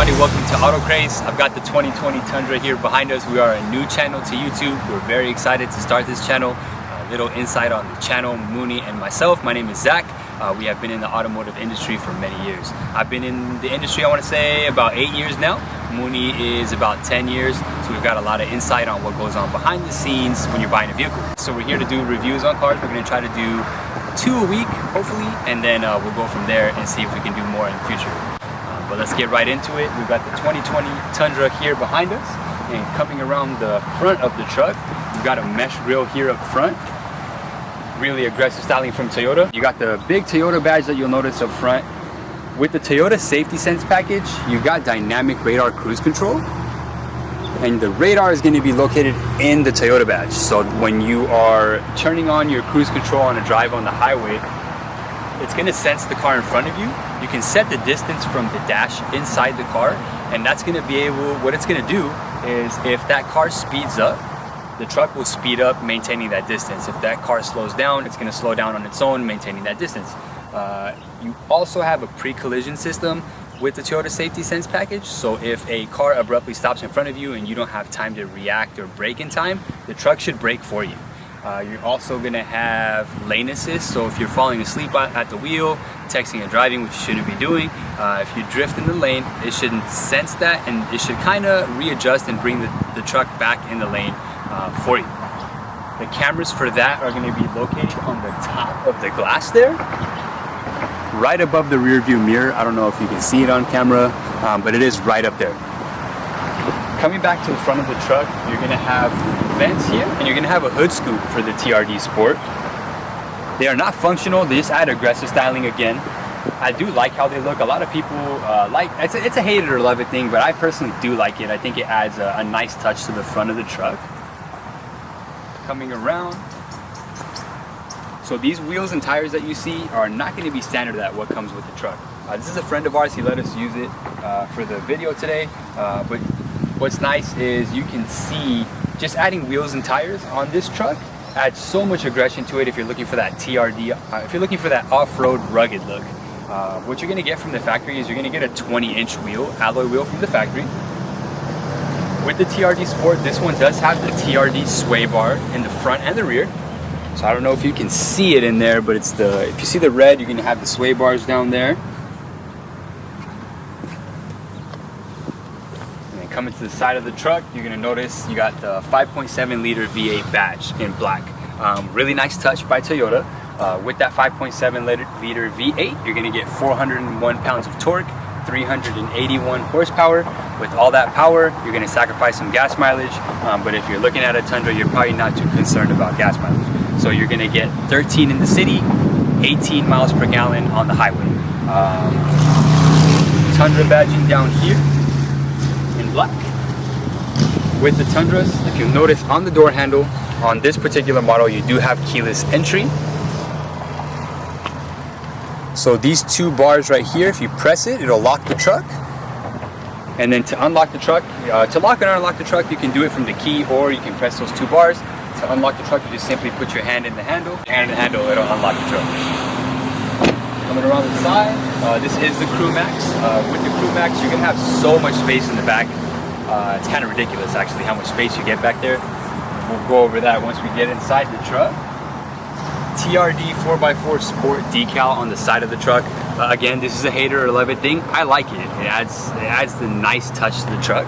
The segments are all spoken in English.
everybody, welcome to Auto Craze. I've got the 2020 Tundra here behind us. We are a new channel to YouTube. We're very excited to start this channel. A little insight on the channel, Mooney and myself. My name is Zach. We have been in the automotive industry for many years. I've been in the industry, I want to say, about 8 years now. Mooney is about 10 years. So we've got a lot of insight on what goes on behind the scenes when you're buying a vehicle. So we're here to do reviews on cars. We're going to try to do 2 a week, hopefully, and then we'll go from there and see if we can do more in the future. But let's get right into it. We've got the 2020 Tundra here behind us, and coming around the front of the truck, we've got a mesh grille here up front. Really aggressive styling from Toyota. You got the big Toyota badge that you'll notice up front. With the Toyota Safety Sense package, you've got dynamic radar cruise control, and the radar is going to be located in the Toyota badge. So when you are turning on your cruise control on a drive on the highway, it's going to sense the car in front of you. You can set the distance from the dash inside the car, and that's going to be able, what it's going to do is if that car speeds up, the truck will speed up, maintaining that distance. If that car slows down, it's going to slow down on its own, maintaining that distance. You also have a pre-collision system with the Toyota Safety Sense package. So if a car abruptly stops in front of you and you don't have time to react or brake in time, the truck should brake for you. You're also going to have lane assist, so if you're falling asleep at the wheel, texting and driving, which you shouldn't be doing, if you drift in the lane, it shouldn't sense that, and it should kind of readjust and bring the truck back in the lane for you. The cameras for that are going to be located on the top of the glass there, right above the rear view mirror. I don't know if you can see it on camera, but it is right up there. Coming back to the front of the truck, you're going to have vents here, and you're going to have a hood scoop for the TRD Sport. They are not functional, they just add aggressive styling again. I do like how they look. A lot of people it's a hate it or love it thing, but I personally do like it. I think it adds a nice touch to the front of the truck. Coming around, so these wheels and tires that you see are not going to be standard at what comes with the truck. This is a friend of ours, he let us use it for the video today, but what's nice is you can see just adding wheels and tires on this truck adds so much aggression to it if you're looking for that TRD, if you're looking for that off-road rugged look. What you're going to get from the factory is you're going to get a 20-inch wheel, alloy wheel from the factory. With the TRD Sport, this one does have the TRD sway bar in the front and the rear. So I don't know if you can see it in there, but it's if you see the red, you're going to have the sway bars down there. Coming to the side of the truck, you're going to notice you got the 5.7 liter V8 badge in black. Really nice touch by Toyota. With that 5.7 liter V8, you're going to get 401 pounds of torque, 381 horsepower. With all that power, you're going to sacrifice some gas mileage, but if you're looking at a Tundra, you're probably not too concerned about gas mileage. So you're going to get 13 in the city, 18 miles per gallon on the highway. Tundra badging down here in black. With the Tundras, if you'll notice on the door handle, on this particular model, you do have keyless entry. So these two bars right here, if you press it, it'll lock the truck. And then to unlock the truck, to lock and unlock the truck, you can do it from the key, or you can press those two bars. To unlock the truck, you just simply put your hand in the handle, it'll unlock the truck. Coming around the side, this is the Crew Max. With the Crew Max, you're gonna have so much space in the back. It's kind of ridiculous actually how much space you get back there. We'll go over that once we get inside the truck. TRD 4x4 Sport decal on the side of the truck. Again, this is a hater or love it thing. I like it. It adds the nice touch to the truck.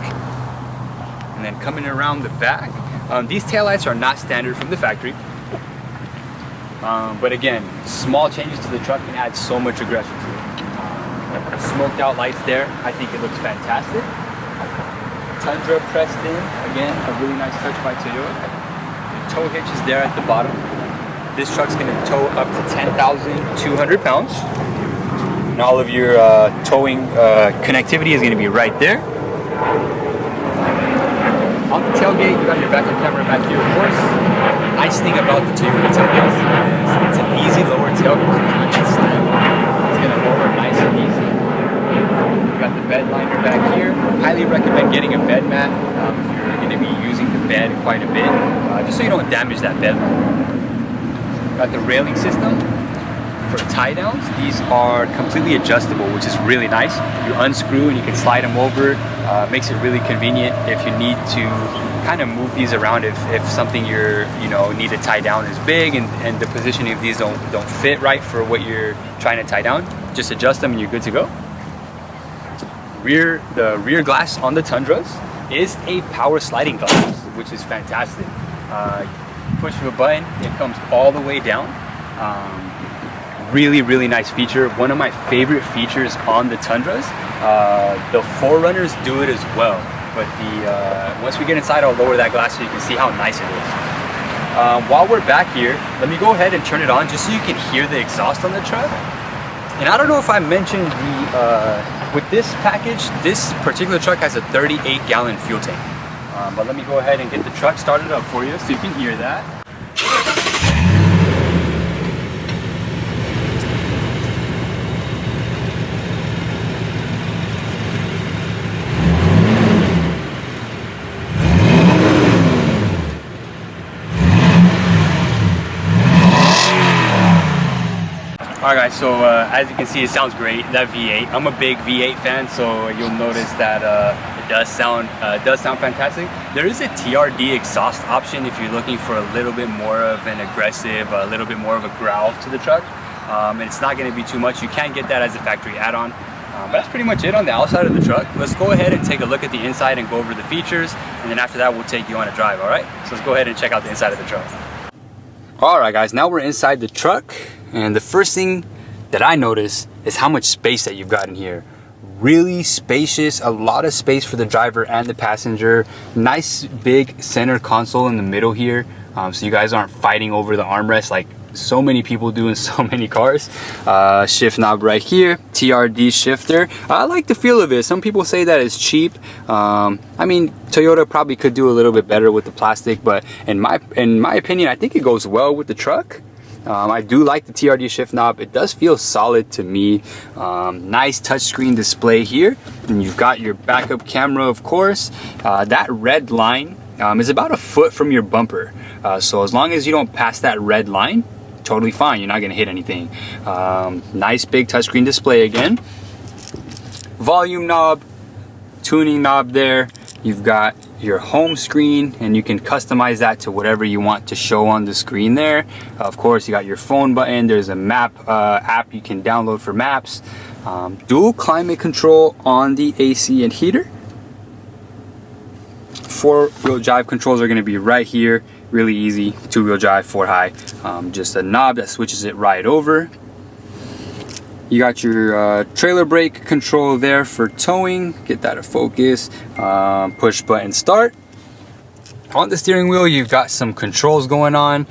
And then coming around the back, these taillights are not standard from the factory. But again, small changes to the truck can add so much aggression to it. Smoked out lights there, I think it looks fantastic. Tundra pressed in, again, a really nice touch by Toyota. The tow hitch is there at the bottom. This truck's going to tow up to 10,200 pounds. And all of your towing connectivity is going to be right there. On the tailgate, you got your backup camera back here, of course. Nice thing about the Toyota tailgate is it's an easy lower tailgate. It's going to lower nice and easy. You got the bed liner back here. Highly recommend getting a bed mat if you're going to be using the bed quite a bit, just so you don't damage that bed liner. Got the railing system. for tie downs, these are completely adjustable, which is really nice. You unscrew and you can slide them over. Makes it really convenient if you need to kind of move these around if something need to tie down is big and the positioning of these don't fit right for what you're trying to tie down. Just adjust them and you're good to go. The rear glass on the Tundras is a power sliding glass, which is fantastic. Push of a button, it comes all the way down. Really nice feature. One of my favorite features on the Tundras. The 4Runners do it as well, but once we get inside, I'll lower that glass so you can see how nice it is. While we're back here, let me go ahead and turn it on just so you can hear the exhaust on the truck. And I don't know if I mentioned with this package, this particular truck has a 38-gallon fuel tank. But let me go ahead and get the truck started up for you so you can hear that. Alright guys, so as you can see, it sounds great, that V8. I'm a big V8 fan, so you'll notice that it does sound fantastic. There is a TRD exhaust option if you're looking for a little bit more of an aggressive, a little bit more of a growl to the truck. And it's not going to be too much. You can get that as a factory add-on. But that's pretty much it on the outside of the truck. Let's go ahead and take a look at the inside and go over the features. And then after that, we'll take you on a drive, alright? So let's go ahead and check out the inside of the truck. Alright guys, now we're inside the truck. And the first thing that I notice is how much space that you've got in here. Really spacious, a lot of space for the driver and the passenger. Nice big center console in the middle here, so you guys aren't fighting over the armrest like so many people do in so many cars. Shift knob right here, TRD shifter. I like the feel of it. Some people say that it's cheap. I mean, Toyota probably could do a little bit better with the plastic, but in my opinion, I think it goes well with the truck. I do like the TRD shift knob. It does feel solid to me. Nice touchscreen display here. And you've got your backup camera, of course. That red line is about a foot from your bumper. So as long as you don't pass that red line, totally fine. You're not gonna hit anything. Nice big touchscreen display again. Volume knob, tuning knob there. You've got your home screen and you can customize that to whatever you want to show on the screen there. Of course, you got your phone button. There's a map app you can download for maps. Dual climate control on the AC and heater. 4-wheel drive controls are going to be right here. Really easy. 2-wheel drive, 4 high. Just a knob that switches it right over. You got your trailer brake control there for towing. Get that to focus. Push button start. On the steering wheel, you've got some controls going on.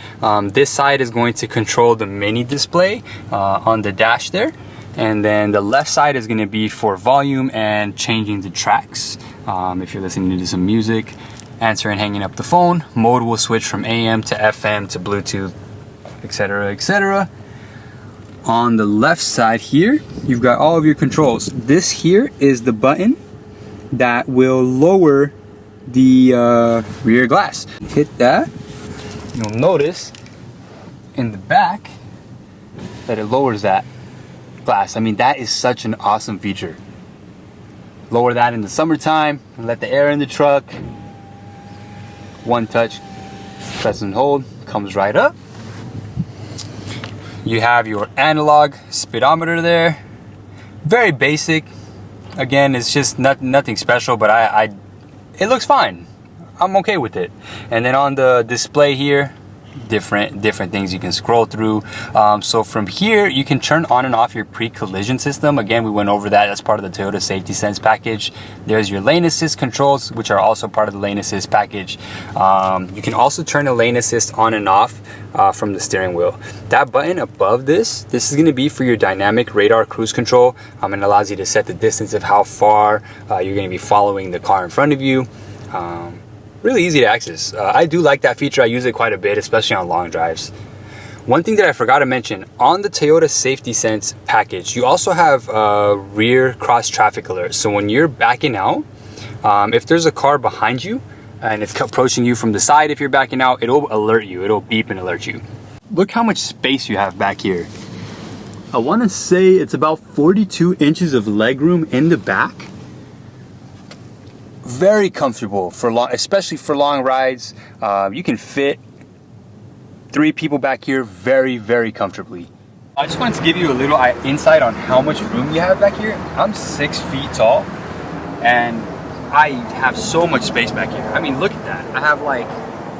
This side is going to control the mini display on the dash there. And then the left side is going to be for volume and changing the tracks. If you're listening to some music, answer and hanging up the phone. Mode will switch from AM to FM to Bluetooth, etc., etc. On the left side here, you've got all of your controls. This here is the button that will lower the rear glass. Hit that, you'll notice in the back that it lowers that glass. I mean, that is such an awesome feature. Lower that in the summertime and let the air in the truck. One touch, press and hold, comes right up. You have your analog speedometer there. Very basic. Again, it's just nothing special, but it looks fine. I'm okay with it. And then on the display here, different things you can scroll through. So from here, you can turn on and off your pre-collision system. Again, we went over that as part of the Toyota Safety Sense package. There's your lane assist controls, which are also part of the lane assist package. You can also turn the lane assist on and off from the steering wheel. That button above this is going to be for your dynamic radar cruise control. It allows you to set the distance of how far you're going to be following the car in front of you. Really easy to access. I do like that feature. I use it quite a bit, especially on long drives. One thing that I forgot to mention, on the Toyota Safety Sense package, you also have rear cross traffic alerts. So when you're backing out, if there's a car behind you and it's approaching you from the side, if you're backing out, it'll alert you. It'll beep and alert you. Look how much space you have back here. I want to say it's about 42 inches of legroom in the back. Very comfortable for long, especially for long rides. You can fit 3 people back here very, very comfortably. I just wanted to give you a little insight on how much room you have back here. I'm 6 feet tall and I have so much space back here. I mean, look at that. I have like,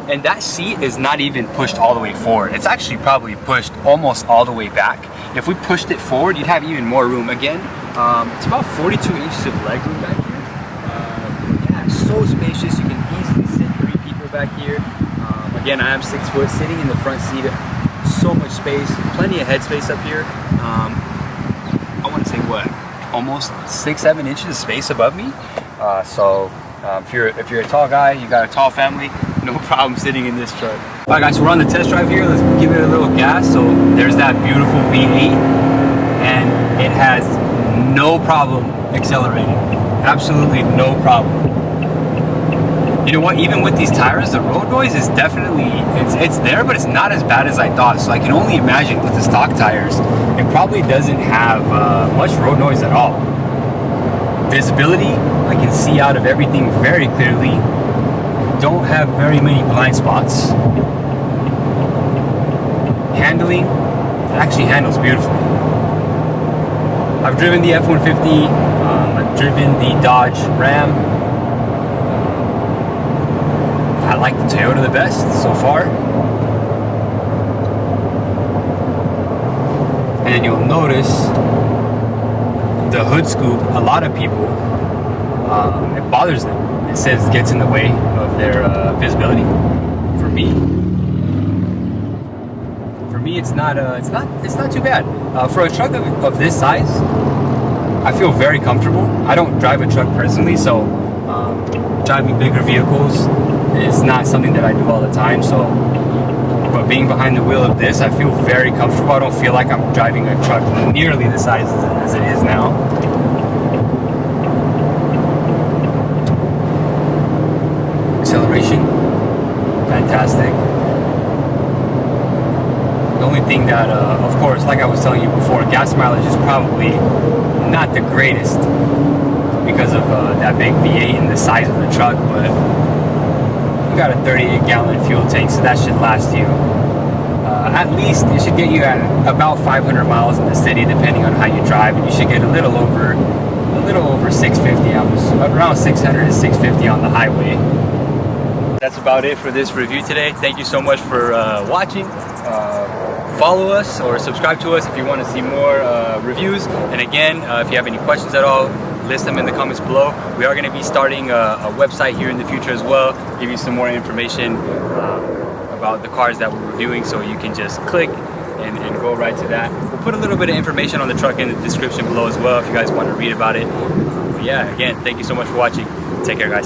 and that seat is not even pushed all the way forward. It's actually probably pushed almost all the way back. If we pushed it forward, you'd have even more room. Again, it's about 42 inches of legroom back here. Yeah, so spacious. You can easily sit 3 people back here. Again, I am 6 foot, sitting in the front seat. So much space, plenty of headspace up here. I want to say what, almost 6-7 inches of space above me. If you're a tall guy, you got a tall family, no problem sitting in this truck. All right, guys, so we're on the test drive here. Let's give it a little gas. So there's that beautiful V8, and it has no problem accelerating. Absolutely no problem. You know what, even with these tires, the road noise is definitely, it's there, but it's not as bad as I thought. So I can only imagine with the stock tires, it probably doesn't have much road noise at all. Visibility, I can see out of everything very clearly. Don't have very many blind spots. Handling, it actually handles beautifully. I've driven the F-150, I've driven the Dodge Ram. I like the Toyota the best so far. And you'll notice the hood scoop, a lot of people, it bothers them. It says it gets in the way of their visibility. For me, it's not too bad. For a truck of this size, I feel very comfortable. I don't drive a truck personally, so driving bigger vehicles is not something that I do all the time. So, but being behind the wheel of this, I feel very comfortable. I don't feel like I'm driving a truck nearly the size as it is now. Acceleration, fantastic. The only thing that, of course, like I was telling you before, gas mileage is probably not the greatest because of that big V8 and the size of the truck, but you got a 38-gallon fuel tank, so that should last you. At least it should get you at about 500 miles in the city, depending on how you drive, and you should get a little over 650. I was around 600 to 650 on the highway. That's about it for this review today. Thank you so much for watching. Follow us or subscribe to us if you want to see more reviews. And again, if you have any questions at all, list them in the comments below. We are going to be starting a website here in the future as well. Give you some more information about the cars that we're reviewing, so you can just click and go right to that. We'll put a little bit of information on the truck in the description below as well if you guys want to read about it. But yeah, again, thank you so much for watching. Take care, guys.